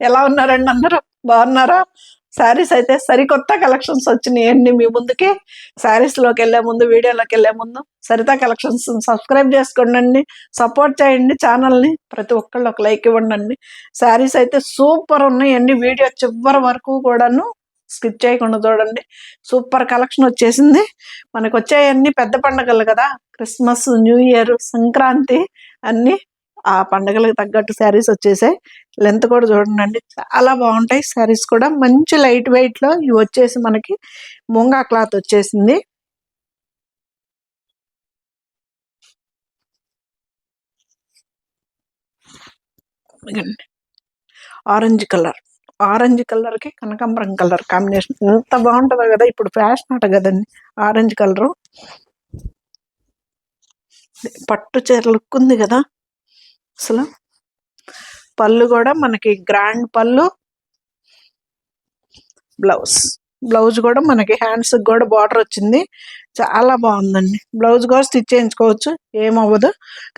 ఎలా ఉన్నారండి అందరూ? బాగున్నారా? శారీస్ అయితే సరికొత్త కలెక్షన్స్ వచ్చినాయండి మీ ముందుకి. శారీస్లోకి వెళ్ళే ముందు, వీడియోలోకి వెళ్ళే ముందు సరిత కలెక్షన్స్ సబ్స్క్రైబ్ చేసుకోండి, సపోర్ట్ చేయండి ఛానల్ని. ప్రతి ఒక్కళ్ళు ఒక లైక్ ఇవ్వండి. శారీస్ అయితే సూపర్ ఉన్నాయండి. వీడియో చివరి వరకు కూడాను స్కిప్ చేయకుండా చూడండి. సూపర్ కలెక్షన్ వచ్చేసింది. మనకు వచ్చాయన్నీ పెద్ద పండుగలు కదా, క్రిస్మస్, న్యూ ఇయర్, సంక్రాంతి అన్నీ. ఆ పండుగలకు తగ్గట్టు శారీస్ వచ్చేసాయి. లెంత్ కూడా చూడండి, చాలా బాగుంటాయి శారీస్ కూడా. మంచి లైట్ వెయిట్ లో ఇవి వచ్చేసి మనకి ముంగా క్లాత్ వచ్చేసింది. ఆరెంజ్ కలర్, ఆరెంజ్ కలర్ కి కనకాంబరం కలర్ కాంబినేషన్ ఎంత బాగుంటుందో కదా. ఇప్పుడు ఫ్యాషన్ అట కదండి ఆరెంజ్ కలరు. పట్టు చీర లుక్ ఉంది కదా అసలు. పళ్ళు కూడా మనకి గ్రాండ్ పళ్ళు. బ్లౌజ్, బ్లౌజ్ కూడా మనకి హ్యాండ్స్ కూడా బార్డర్ వచ్చింది. చాలా బాగుందండి. బ్లౌజ్ కూడా స్టిచ్ చేయించుకోవచ్చు, ఏమవ్వదు.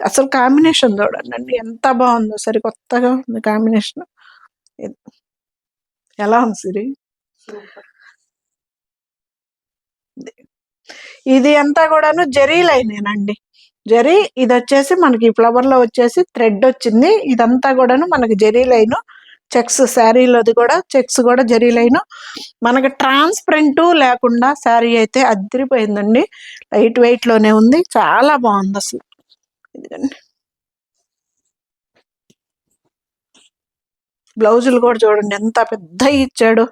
అసలు కాంబినేషన్ చూడండి ఎంత బాగుందో, సరికొత్తగా ఉంది కాంబినేషన్. ఎలా ఉంది సిరి? ఇది అంతా కూడాను జరీ లైనేనండి. జరీ ఇది వచ్చేసి మనకి ఫ్లవర్ లో వచ్చేసి థ్రెడ్ వచ్చింది. ఇదంతా కూడాను మనకి జరీ లైన్. చెక్స్ శారీలోది కూడా చెక్స్ కూడా జరీ లైన్. మనకి ట్రాన్స్పరెంట్ లేకుండా శారీ అయితే అదిరిపోయిందండి. లైట్ వెయిట్ లోనే ఉంది, చాలా బాగుంది అసలు. ఇదిగండి బ్లౌజులు కూడా చూడండి ఎంత పెద్ద ఇచ్చాడు.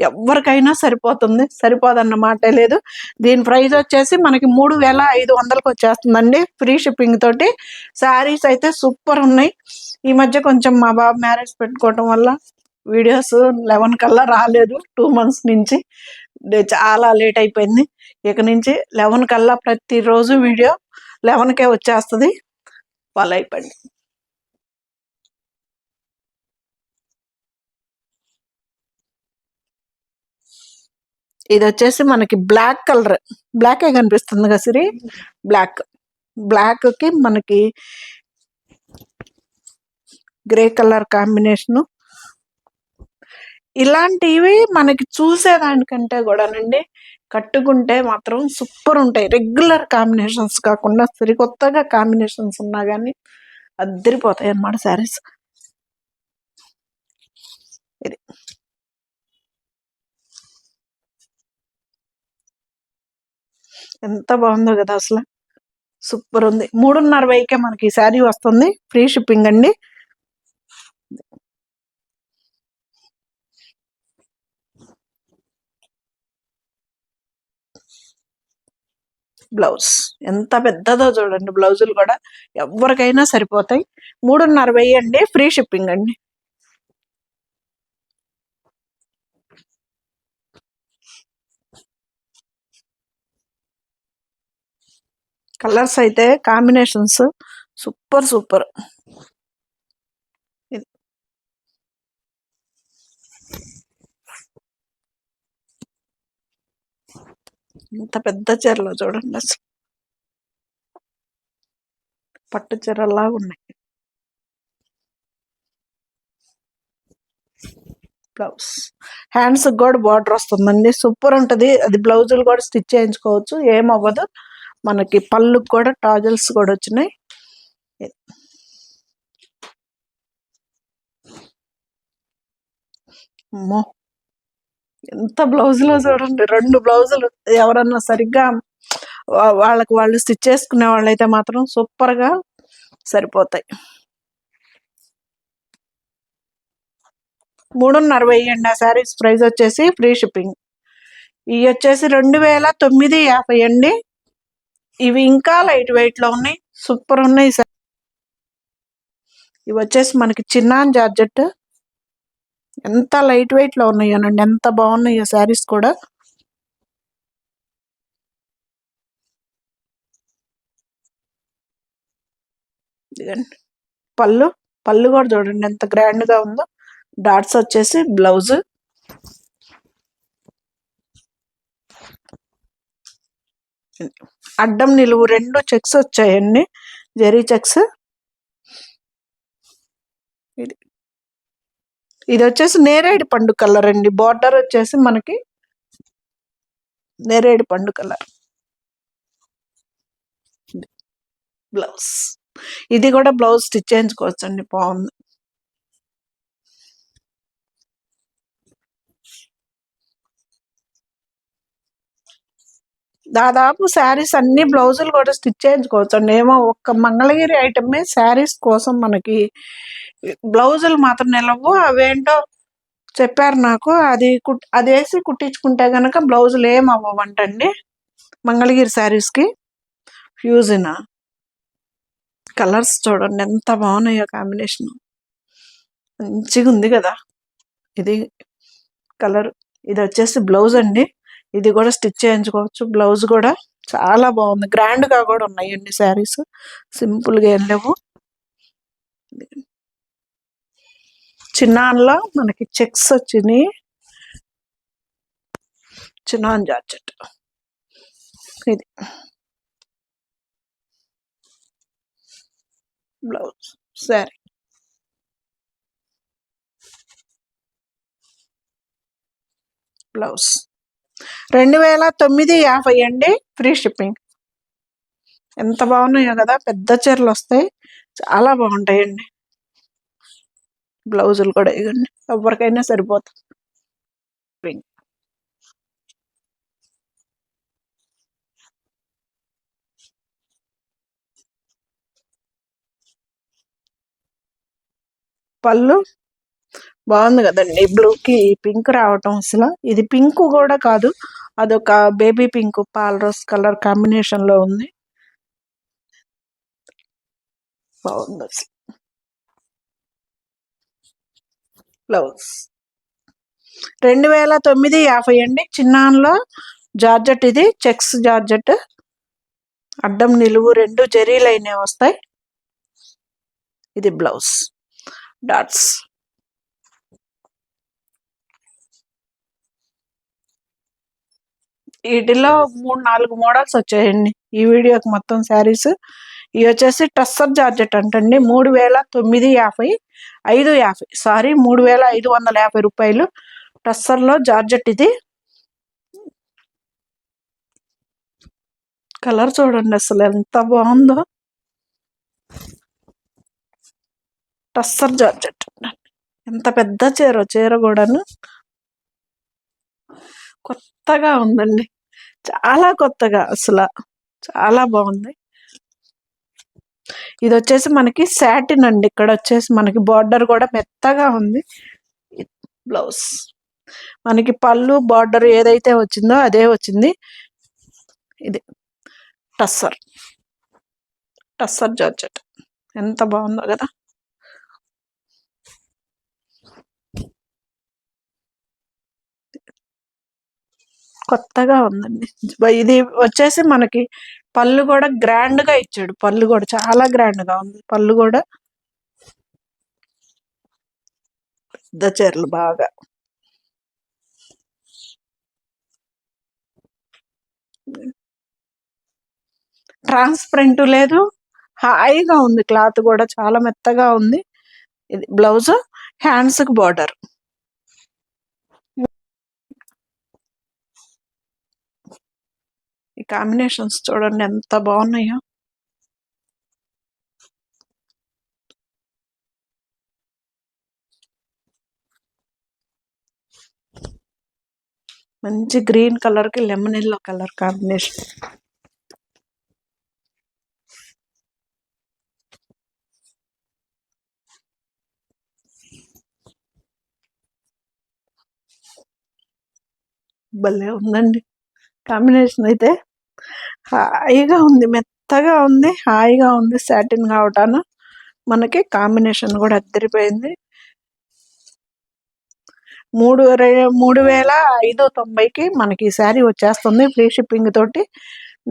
ఎవరికైనా సరిపోతుంది, సరిపోదన్న మాటే లేదు. దీని ప్రైస్ వచ్చేసి మనకి 3500కి వచ్చేస్తుందండి, ఫ్రీ షిప్పింగ్ తోటి. శారీస్ అయితే సూపర్ ఉన్నాయి. ఈ మధ్య కొంచెం మా బాబు మ్యారేజ్ పెట్టుకోవటం వల్ల వీడియోస్ 11 కల్లా రాలేదు. 2 months నుంచి చాలా లేట్ అయిపోయింది. ఇక నుంచి 11 కల్లా ప్రతిరోజు వీడియో 11కే వచ్చేస్తుంది. ఫాలో అయిపోయింది. ఇది వచ్చేసి మనకి బ్లాక్ కలర్, బ్లాకే కనిపిస్తుంది కదా సిరి. బ్లాక్, బ్లాక్ కి మనకి గ్రే కలర్ కాంబినేషను. ఇలాంటివి మనకి చూసేదానికంటే కూడానండి కట్టుకుంటే మాత్రం సూపర్ ఉంటాయి. రెగ్యులర్ కాంబినేషన్స్ కాకుండా సరికొత్తగా కాంబినేషన్స్ ఉన్నా కానీ అద్దరిపోతాయి అన్నమాట శారీస్. ఇది ఎంత బాగుందో కదా అసలు, సూపర్ ఉంది. 3,500కే మనకి శారీ వస్తుంది, ఫ్రీ షిప్పింగ్ అండి. బ్లౌజ్ ఎంత పెద్దదో చూడండి. బ్లౌజులు కూడా ఎవరికైనా సరిపోతాయి. 3,500 అండి, ఫ్రీ షిప్పింగ్ అండి. కలర్స్ అయితే కాంబినేషన్స్ సూపర్ సూపర్. ఇంత పెద్ద చీరలో చూడండి అసలు, పట్టు చీరలా ఉన్నాయి. బ్లౌజ్ హ్యాండ్స్ కూడా బార్డర్ వస్తుందండి, సూపర్ ఉంటుంది. అది బ్లౌజులు కూడా స్టిచ్ చేయించుకోవచ్చు, ఏమవ్వదు. మనకి పళ్ళుకి కూడా టాజల్స్ కూడా వచ్చినాయి. అమ్మో ఎంత బ్లౌజులో చూడండి, 2 బ్లౌజులు. ఎవరన్నా సరిగ్గా వాళ్ళకి వాళ్ళు స్టిచ్ చేసుకునే వాళ్ళైతే మాత్రం సూపర్గా సరిపోతాయి. 3,500 అండి ఆ శారీస్ ప్రైస్ వచ్చేసి, ఫ్రీ షిప్పింగ్. ఇవి వచ్చేసి 2,950 అండి. ఇవి ఇంకా లైట్ వెయిట్ లో ఉన్నాయి, సూపర్ ఉన్నాయి. ఇవి వచ్చేసి మనకి చిన్నాన్ జార్జెట్. ఎంత లైట్ వెయిట్ లో ఉన్నాయోనండి, ఎంత బాగున్నాయో శారీస్ కూడా. పళ్ళు, పళ్ళు కూడా చూడండి ఎంత గ్రాండ్ గా ఉందో. డాట్స్ వచ్చేసి బ్లౌజ్. అడ్డం నిలువు 2 చెక్స్ వచ్చాయండి, జరీ చెక్స్. ఇది ఇది వచ్చేసి నేరేడు పండు కలర్ అండి. బార్డర్ వచ్చేసి మనకి నేరేడు పండు కలర్. బ్లౌజ్ ఇది కూడా బ్లౌజ్ స్టిచ్ చేయించుకోవచ్చు అండి, బాగుంది. దాదాపు శారీస్ అన్ని బ్లౌజులు కూడా స్టిచ్ చేయించుకోవచ్చు అండి. ఏమో ఒక్క మంగళగిరి ఐటమే శారీస్ కోసం మనకి బ్లౌజులు మాత్రం నిలవు. అవేంటో చెప్పారు నాకు. అది వేసి కుట్టించుకుంటే గనక బ్లౌజులు ఏం అవ్వవంటండి మంగళగిరి శారీస్కి. ఫ్యూజినా కలర్స్ చూడండి ఎంత బాగున్నాయో, కాంబినేషన్ మంచిగా ఉంది కదా. ఇది కలర్. ఇది వచ్చేసి బ్లౌజ్ అండి. ఇది కూడా స్టిచ్ చేయించుకోవచ్చు. బ్లౌజ్ కూడా చాలా బాగుంది. గ్రాండ్గా కూడా ఉన్నాయండి శారీస్, సింపుల్గా ఏం లేవు. చిన్నాన్లో మనకి చెక్స్ వచ్చినాయి. చిన్నాన్ జార్జెట్ ఇది బ్లౌజ్. శారీ బ్లౌజ్ 2950 అండి, ఫ్రీ షిప్పింగ్. ఎంత బాగున్నాయో కదా, పెద్ద చీరలు వస్తాయి, చాలా బాగుంటాయండి. బ్లౌజులు కూడా ఇవ్వండి, ఎవరికైనా సరిపోతుంది. పళ్ళు బాగుంది కదండి, బ్లూకి పింక్ రావటం. అసలు ఇది పింక్ కూడా కాదు, అదొక baby pink pale rose colour combination లో ఉంది. బాగుంది అసలు. బ్లౌజ్ 2950 అండి. చిన్నాన్లో జార్జెట్, ఇది చెక్స్ జార్జెట్. అడ్డం నిలువు రెండు జరీ లైన్ వస్తాయి. ఇది బ్లౌజ్ డాట్స్. వీటిలో 3-4 మోడల్స్ వచ్చాయండి ఈ వీడియోకి. మొత్తం శారీస్ ఇవి వచ్చేసి టస్సర్ జార్జెట్ అంటండి. 3950, 550 సారీ 3550 రూపాయలు. టస్సర్లో జార్జెట్. ఇది కలర్ చూడండి అసలు ఎంత బాగుందో. టస్సర్ జార్జెట్ ఎంత పెద్ద చీర, చీర కూడాను కొత్తగా ఉందండి, చాలా కొత్తగా అసలు చాలా బాగుంది. ఇది వచ్చేసి మనకి సాటిన్ అండి. ఇక్కడ వచ్చేసి మనకి బార్డర్ కూడా మెత్తగా ఉంది. బ్లౌజ్ మనకి పళ్ళు బార్డర్ ఏదైతే వచ్చిందో అదే వచ్చింది. ఇది టస్సర్, టస్సర్ జార్జెట్ ఎంత బాగుందో కదా. కొత్తగా ఉందండి. ఇది వచ్చేసి మనకి పళ్ళు కూడా గ్రాండ్ గా ఇచ్చాడు. పళ్ళు కూడా చాలా గ్రాండ్ గా ఉంది. పళ్ళు కూడా పెద్ద చీరలు బాగా ట్రాన్స్పరెంట్ లేదు, హాయిగా ఉంది. క్లాత్ కూడా చాలా మెత్తగా ఉంది. ఇది బ్లౌజ్, హ్యాండ్స్ కి బార్డర్. ఈ కాంబినేషన్స్ చూడండి ఎంత బాగున్నాయో. మంచి గ్రీన్ కలర్ కి లెమన్ ఎల్లో కలర్ కాంబినేషన్. భలే ఉందండి కాంబినేషన్. అయితే హాయిగా ఉంది, మెత్తగా ఉంది, హాయిగా ఉంది. సాటిన్ కావటాన మనకి కాంబినేషన్ కూడా అద్దరిపోయింది. 3590కి మనకి ఈ శారీ వచ్చేస్తుంది ఫ్రీ షిప్పింగ్ తోటి.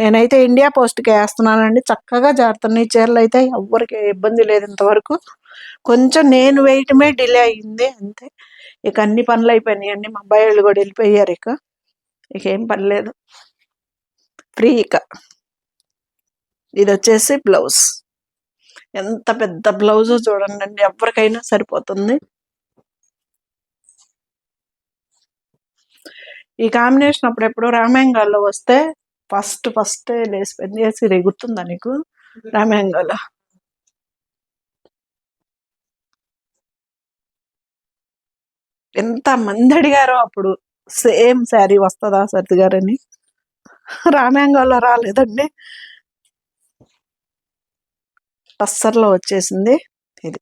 నేనైతే ఇండియా పోస్ట్కి వేస్తున్నానండి. చక్కగా జారుతున్నాయి చీరలు అయితే, ఎవ్వరికి ఇబ్బంది లేదు ఇంతవరకు. కొంచెం నేను వేయటమే డిలే అయ్యింది అంతే. ఇక అన్ని పనులు అయిపోయినాయండి. మా అబ్బాయి వాళ్ళు కూడా వెళ్ళిపోయారు. ఇక ఏం పని లేదు, ఫ్రీ. ఇక ఇది వచ్చేసి బ్లౌజ్. ఎంత పెద్ద బ్లౌజ్ చూడండి, ఎవరికైనా సరిపోతుంది. ఈ కాంబినేషన్ అప్పుడెప్పుడు రామ్యాంగాల్లో వస్తే ఫస్ట్ లేసిపోయింది. ఏ సీరియల్ గుర్తుందా నీకు? రామ్యాంగాలో ఎంత మంది అడిగారో అప్పుడు, సేమ్ శారీ వస్తుందా సత్తి గారని. రామ్యాంగాల్లో రాలేదండి, టస్సర్లో వచ్చేసింది. ఇది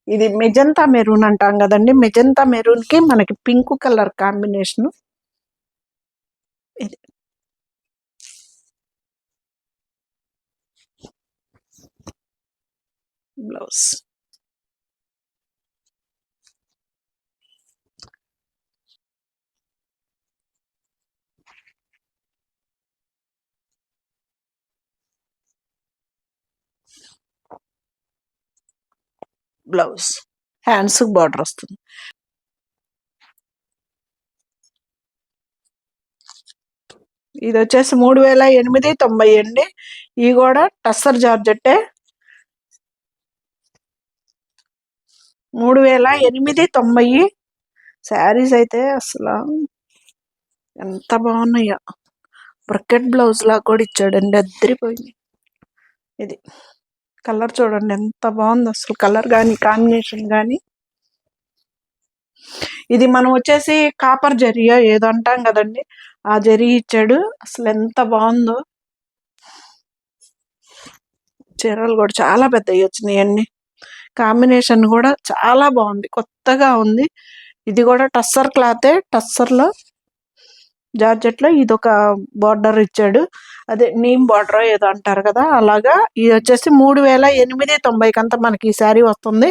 ఇది మెజంతా మెరూన్ అంటాం కదండి. మెజంతా మెరూన్ కి మనకి పింక్ కలర్ కాంబినేషన్. ఇది బ్లౌజ్. బ్లౌజ్ హ్యాండ్స్ బార్డర్ వస్తుంది. ఇది వచ్చేసి 3890 అండి. ఇవి కూడా టస్సర్ జార్జెట్టే. 3890 శారీస్ అయితే అసలు ఎంత బాగున్నాయో. బ్రకెట్ బ్లౌజ్ లాగా కూడా ఇచ్చాడండి, అద్దరిపోయింది. ఇది కలర్ చూడండి ఎంత బాగుంది అసలు, కలర్ కానీ కాంబినేషన్ కానీ. ఇది మనం వచ్చేసి కాపర్ జరియో ఏదో అంటాం కదండి, ఆ జరీ ఇచ్చాడు. అసలు ఎంత బాగుందో. చీరలు కూడా చాలా పెద్దవి వచ్చినాయి అన్ని. కాంబినేషన్ కూడా చాలా బాగుంది, కొత్తగా ఉంది. ఇది కూడా టస్సర్ క్లాతే, టస్సర్లో జార్జెట్లో ఇది ఒక బార్డర్ ఇచ్చాడు. అదే నీమ్ బార్డర్ ఏదో అంటారు కదా, అలాగా. ఇది వచ్చేసి 3890 అంతా మనకి ఈ శారీ వస్తుంది,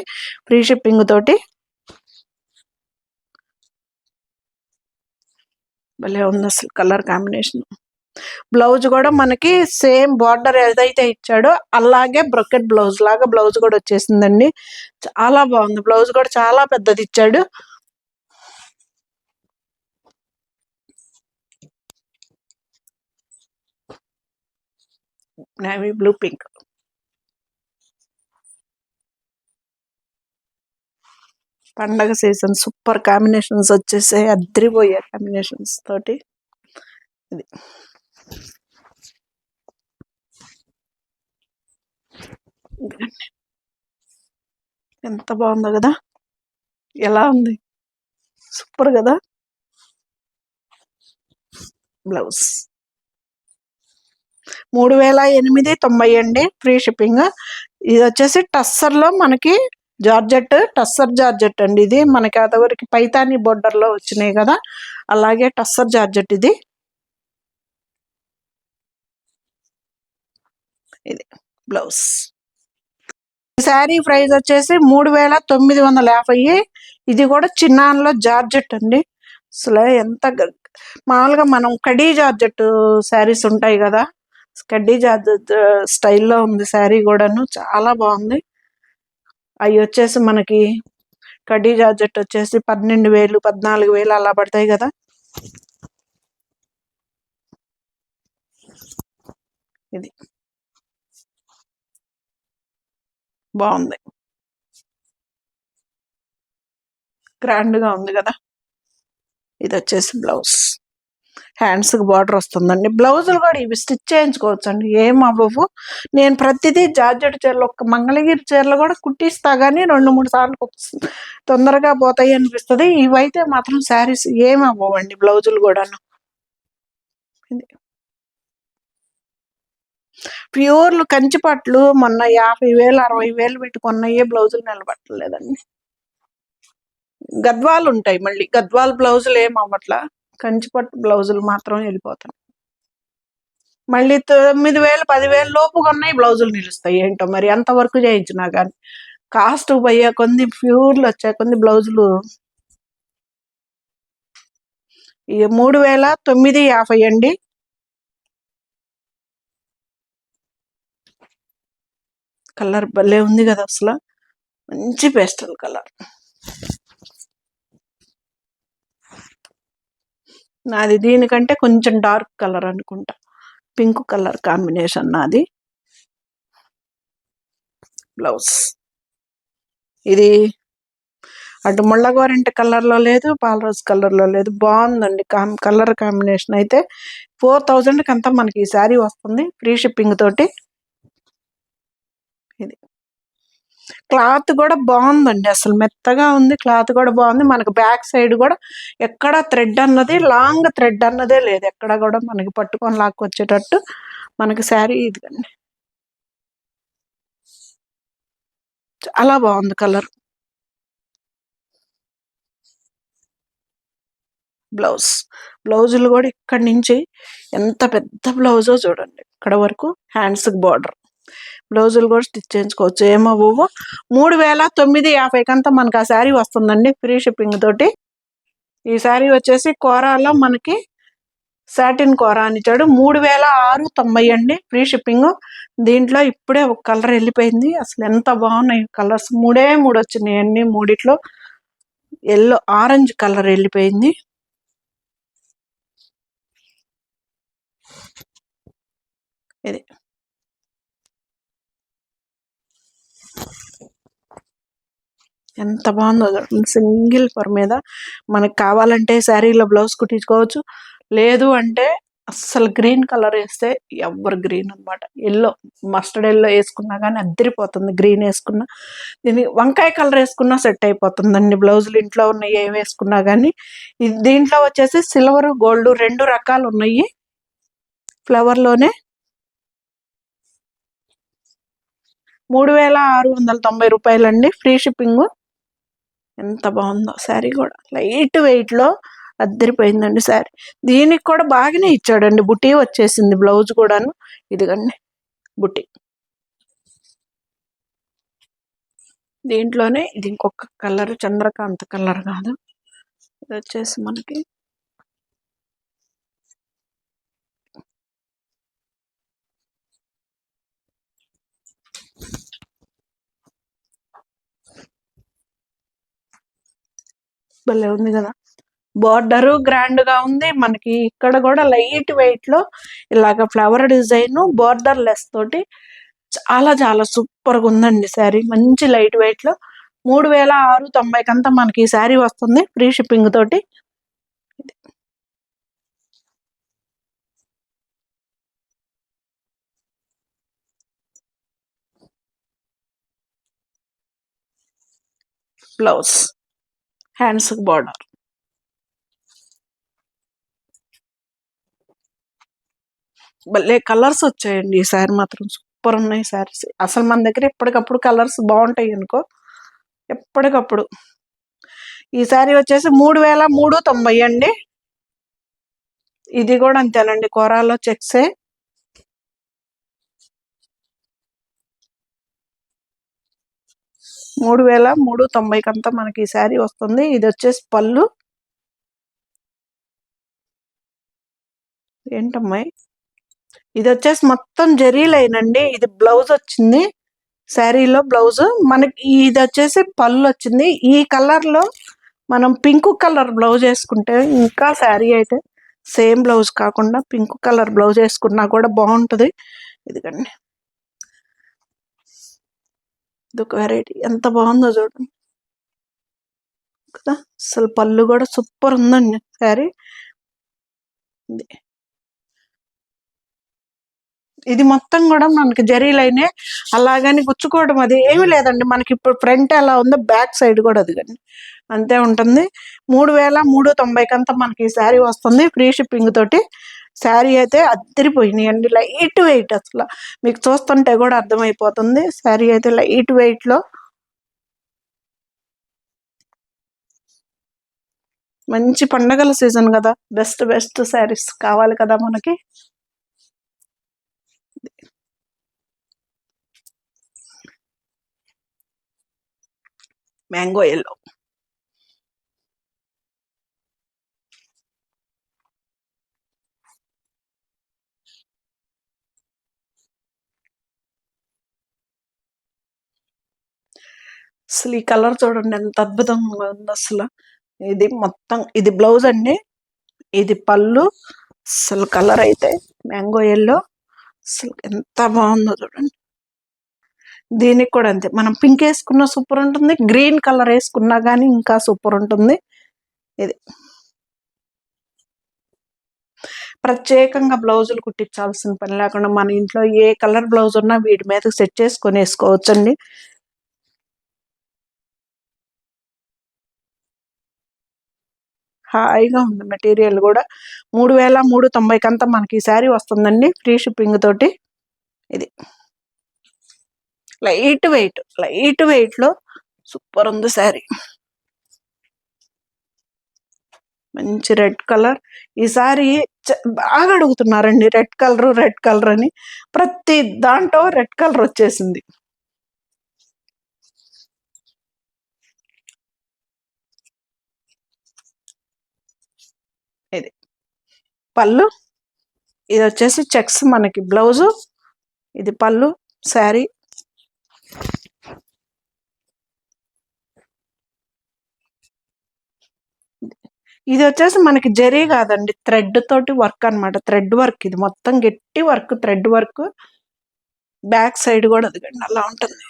ఫ్రీ షిప్పింగ్ తోటి. భలే ఉంది అసలు కలర్ కాంబినేషన్. బ్లౌజ్ కూడా మనకి సేమ్ బార్డర్ ఏదైతే ఇచ్చాడో అలాగే బ్రొకెట్ బ్లౌజ్ లాగా బ్లౌజ్ కూడా వచ్చేసిందండి. చాలా బాగుంది, బ్లౌజ్ కూడా చాలా పెద్దది ఇచ్చాడు. Navy blue pink. పండగ సీజన్ సూపర్ కాంబినేషన్స్ వచ్చేసాయి, అద్దరిపోయే కాంబినేషన్స్ తోటి. ఇది ఎంత బాగుందో కదా, ఎలా ఉంది, సూపర్ కదా. బ్లౌజ్ 3890 అండి, ఫ్రీ షిప్పింగ్. ఇది వచ్చేసి టస్సర్లో మనకి జార్జెట్, టస్సర్ జార్జెట్ అండి. ఇది మనకి అదవరికి పైతాని బోర్డర్లో వచ్చినాయి కదా, అలాగే టస్సర్ జార్జెట్ ఇది. ఇది బ్లౌజ్. శారీ ప్రైస్ వచ్చేసి 3950. ఇది కూడా చిన్నాన్లో జార్జెట్ అండి. అసలు ఎంత మామూలుగా మనం కడీ జార్జెట్ శారీస్ ఉంటాయి కదా, కడ్డీ జార్జెట్ స్టైల్లో ఉంది శారీ కూడాను, చాలా బాగుంది. అవి వచ్చేసి మనకి కడ్డీ జార్జెట్ వచ్చేసి 12,000 14,000 అలా పడతాయి కదా. ఇది బాగుంది, గ్రాండ్గా ఉంది కదా. ఇది వచ్చేసి బ్లౌజ్, హ్యాండ్స్కి బార్డర్ వస్తుందండి. బ్లౌజులు కూడా ఇవి స్టిచ్ చేయించుకోవచ్చు అండి, ఏం అవ్వవు. నేను ప్రతిదీ జార్జెట్ చీరలు, ఒక్క మంగళగిరి చీరలు కూడా కుట్టిస్తా కానీ 2-3 సార్లు తొందరగా పోతాయి అనిపిస్తుంది. ఇవైతే మాత్రం శారీస్ ఏం అవ్వవండి, బ్లౌజులు కూడాను. ప్యూర్లు కంచిపట్లు మొన్న 50,000 60,000 పెట్టుకున్నాయే బ్లౌజులు నిలబట్టలేదండి. గద్వాలు ఉంటాయి, మళ్ళీ గద్వాల్ బ్లౌజులు ఏం అవ్వట్లా, కంచిపట్టు బ్లౌజులు మాత్రం వెళ్ళిపోతాయి. మళ్ళీ 9,000 10,000 లోపు కొన్నాయి బ్లౌజులు నిలుస్తాయి, ఏంటో మరి ఎంత వర్క్ చేయించినా కానీ. కాస్ట్ పోయే కొన్ని ప్యూర్లు వచ్చే కొన్ని బ్లౌజులు. ఇక 3,950 అండి. కలర్ భలే ఉంది కదా అసలు, మంచి పేస్టల్ కలర్. నాది దీనికంటే కొంచెం డార్క్ కలర్ అనుకుంటా, పింక్ కలర్ కాంబినేషన్ నాది. బ్లౌజ్ ఇది అటు ముళ్ళగోరింట కలర్లో లేదు, పాలరోజ్ కలర్లో లేదు. బాగుందండి కలర్ కాంబినేషన్ అయితే. 4000కి అంతా మనకి ఈ శారీ వస్తుంది ఫ్రీ షిప్పింగ్ తోటి. ఇది క్లాత్ కూడా బాగుందండి, అసలు మెత్తగా ఉంది, క్లాత్ కూడా బాగుంది. మనకు బ్యాక్ సైడ్ కూడా ఎక్కడ థ్రెడ్ అన్నది, లాంగ్ థ్రెడ్ అన్నదే లేదు ఎక్కడ కూడా. మనకి పట్టుకొని లాక్కొచ్చేటట్టు మనకి శారీ ఇదిగండి, చాలా బాగుంది కలర్. బ్లౌజులు కూడా ఇక్కడి నుంచి ఎంత పెద్ద బ్లౌజో చూడండి, ఇక్కడ వరకు హ్యాండ్స్కి బార్డర్. బ్లౌజులు కూడా స్టిచ్ చేయించుకోవచ్చు. ఏమవ్వో 3950 అంతా మనకు ఆ శారీ వస్తుందండి ఫ్రీ షిప్పింగ్ తోటి. ఈ శారీ వచ్చేసి కోరాలో మనకి సాటిన్ కోరా అని ఇచ్చాడు. 3690 అండి ఫ్రీ షిప్పింగ్. దీంట్లో ఇప్పుడే ఒక కలర్ వెళ్ళిపోయింది. అసలు ఎంత బాగున్నాయి కలర్స్, 3 వచ్చినాయి అన్ని. మూడిట్లో ఎల్లో ఆరెంజ్ కలర్ వెళ్ళిపోయింది. ఇది ఎంత బాగుందో, సింగిల్ ఫర్ మీద మనకు కావాలంటే శారీలో బ్లౌజ్ కుట్టించుకోవచ్చు. లేదు అంటే అస్సలు గ్రీన్ కలర్ వేస్తే ఎవరు గ్రీన్ అనమాట, ఎల్లో మస్టర్డ్ ఎల్లో వేసుకున్నా కానీ అద్దరిపోతుంది. గ్రీన్ వేసుకున్నా, దీన్ని వంకాయ కలర్ వేసుకున్నా సెట్ అయిపోతుందండి. బ్లౌజులు ఇంట్లో ఉన్నాయి ఏం వేసుకున్నా కానీ. దీంట్లో వచ్చేసి సిల్వర్ గోల్డ్ 2 రకాలు ఉన్నాయి ఫ్లవర్లోనే. 3690 రూపాయలండి ఫ్రీ షిప్పింగ్. ఎంత బాగుందో శారీ కూడా, లైట్ వెయిట్లో అద్దరిపోయిందండి శారీ. దీనికి కూడా బాగానే ఇచ్చాడండి, బుటీ వచ్చేసింది బ్లౌజ్ కూడాను. ఇదిగండి బుటీ. దీంట్లోనే ఇది ఇంకొక కలర్, చంద్రకాంత కలర్ కాదు, ఇది వచ్చేసి మనకి భలే ఉంది కదా. బార్డరు గ్రాండ్ గా ఉంది మనకి. ఇక్కడ కూడా లైట్ వెయిట్ లో ఇలాగ ఫ్లవర్ డిజైన్ బార్డర్ లెస్ తోటి చాలా చాలా సూపర్ గా ఉందండి శారీ. మంచి లైట్ వెయిట్ లో 3690 అంతా మనకి ఈ శారీ వస్తుంది ఫ్రీ షిప్పింగ్ తోటి. Blouse hands border. భలే కలర్స్ వచ్చాయండి ఈ శారీ మాత్రం, సూపర్ ఉన్నాయి శారీస్. అసలు మన దగ్గర ఎప్పటికప్పుడు కలర్స్ బాగుంటాయి అనుకో, ఎప్పటికప్పుడు. ఈ శారీ వచ్చేసి 3390 అండి. ఇది కూడా అంతేనండి, కోరాలో చెక్సే. $3390 మనకి ఈ శారీ వస్తుంది. ఇది వచ్చేసి పళ్ళు. ఏంటమ్మాయి, ఇది వచ్చేసి మొత్తం జరీ లైన్ అండి. ఇది బ్లౌజ్ వచ్చింది శారీలో బ్లౌజ్ మనకి. ఇది వచ్చేసి పళ్ళు వచ్చింది. ఈ కలర్ లో మనం పింక్ కలర్ బ్లౌజ్ వేసుకుంటే ఇంకా శారీ అయితే సేమ్ బ్లౌజ్ కాకుండా పింక్ కలర్ బ్లౌజ్ వేసుకున్నా కూడా బాగుంటుంది. ఇదిగండి, ఇది ఒక వెరైటీ, ఎంత బాగుందో చూడండి కదా. అసలు పళ్ళు కూడా సూపర్ ఉందండి శారీ. ఇది మొత్తం కూడా మనకి జరీ లైనే, అలాగని గుచ్చుకోవడం అది ఏమీ లేదండి. మనకి ఇప్పుడు ఫ్రంట్ ఎలా ఉందో బ్యాక్ సైడ్ కూడా అది కానీ అంతే ఉంటుంది. 3390 అంతా మనకి ఈ శారీ వస్తుంది ఫ్రీ షిప్పింగ్ తోటి. శారీ అయితే అద్దరిపోయినాయి అండి, లైట్ వెయిట్. అసలు మీకు చూస్తుంటే కూడా అర్థమైపోతుంది. శారీ అయితే లైట్ వెయిట్ లో మంచి పండగల సీజన్ కదా, బెస్ట్ బెస్ట్ శారీస్ కావాలి కదా మనకి. Mango yellow. అసలు ఈ కలర్ చూడండి ఎంత అద్భుతంగా ఉంది అసలు. ఇది మొత్తం, ఇది బ్లౌజ్ అండి, ఇది పళ్ళు. అసలు కలర్ అయితే మ్యాంగో ఎల్లో, అసలు ఎంత బాగుందో చూడండి. దీనికి కూడా అంతే, మనం పింక్ వేసుకున్న సూపర్ ఉంటుంది, గ్రీన్ కలర్ వేసుకున్నా కానీ ఇంకా సూపర్ ఉంటుంది. ఇది ప్రత్యేకంగా బ్లౌజులు కుట్టించాల్సిన పని లేకుండా మన ఇంట్లో ఏ కలర్ బ్లౌజ్ ఉన్నా వీటి మీద సెట్ చేసుకొని వేసుకోవచ్చండి. హాయిగా ఉంది మెటీరియల్ కూడా. 3390 అంతా మనకి ఈ శారీ వస్తుందండి, ఫ్రీ షిప్పింగ్ తోటి. ఇది లైట్ వెయిట్లో సూపర్ ఉంది శారీ. మంచి రెడ్ కలర్. ఈసారి బాగా అడుగుతున్నారండి రెడ్ కలర్ అని. ప్రతి దాంట్లో రెడ్ కలర్ వచ్చేసింది. ఇది పళ్ళు, ఇది వచ్చేసి చెక్స్ మనకి బ్లౌజు, ఇది పళ్ళు శారీ. ఇది వచ్చేసి మనకి జరీ కాదండి, థ్రెడ్ తోటి వర్క్ అనమాట. థ్రెడ్ వర్క్, ఇది మొత్తం గట్టి work, thread work. Back side కూడా అదిగండి అలా ఉంటుంది.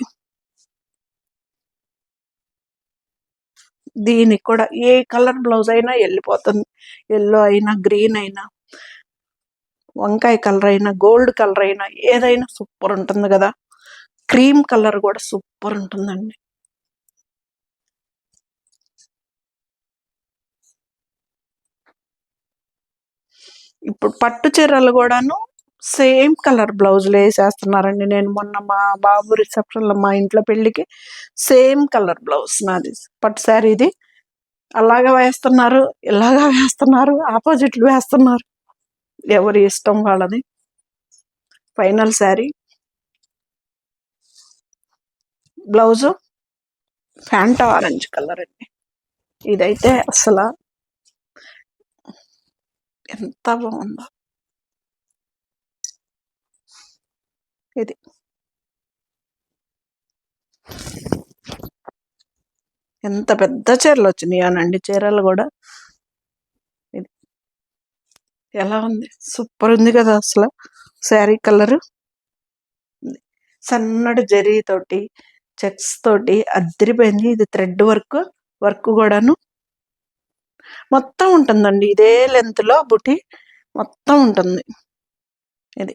దీనికి కూడా ఏ కలర్ బ్లౌజ్ అయినా వెళ్ళిపోతుంది. ఎల్లో అయినా, గ్రీన్ అయినా, వంకాయ కలర్ అయినా, గోల్డ్ కలర్ అయినా, ఏదైనా సూపర్ ఉంటుంది కదా. క్రీమ్ కలర్ కూడా సూపర్ ఉంటుందండి. ఇప్పుడు పట్టు చీరలు కూడాను సేమ్ కలర్ బ్లౌజులు వేసేస్తున్నారండి. నేను మొన్న మా బాబు రిసెప్షన్లో, మా ఇంట్లో పెళ్ళికి సేమ్ కలర్ బ్లౌజ్ నాది, పట్టు శారీ ఇది. అలాగా వేస్తున్నారు, ఇలాగా వేస్తున్నారు, ఆపోజిట్లు వేస్తున్నారు, ఎవరి ఇష్టం వాళ్ళది. Final sari blouse Fanta orange colour అండి. ఇదైతే అసలు ఎంత బాగుందో. ఇది ఎంత పెద్ద చీరలు వచ్చినాయి అనండి, చీరలు కూడా. ఇది ఎలా ఉంది, సూపర్ ఉంది కదా అసలు. శారీ కలరు సన్నటి జరీతోటి, చెక్స్ తోటి అద్దరిపోయింది. ఇది థ్రెడ్ వర్క్ కూడాను మొత్తం ఉంటుందండి. ఇదే లెంత్లో బుట్టి మొత్తం ఉంటుంది. ఇది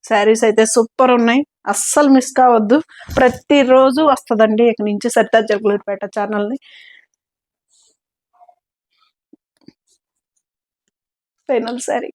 శారీస్ అయితే సూపర్ ఉన్నాయి, అస్సలు మిస్ కావద్దు. ప్రతిరోజు వస్తుందండి ఇక్కడి నుంచి సరితా జగలూరుపేట ఛానల్ని. ఫైనల్ శారీ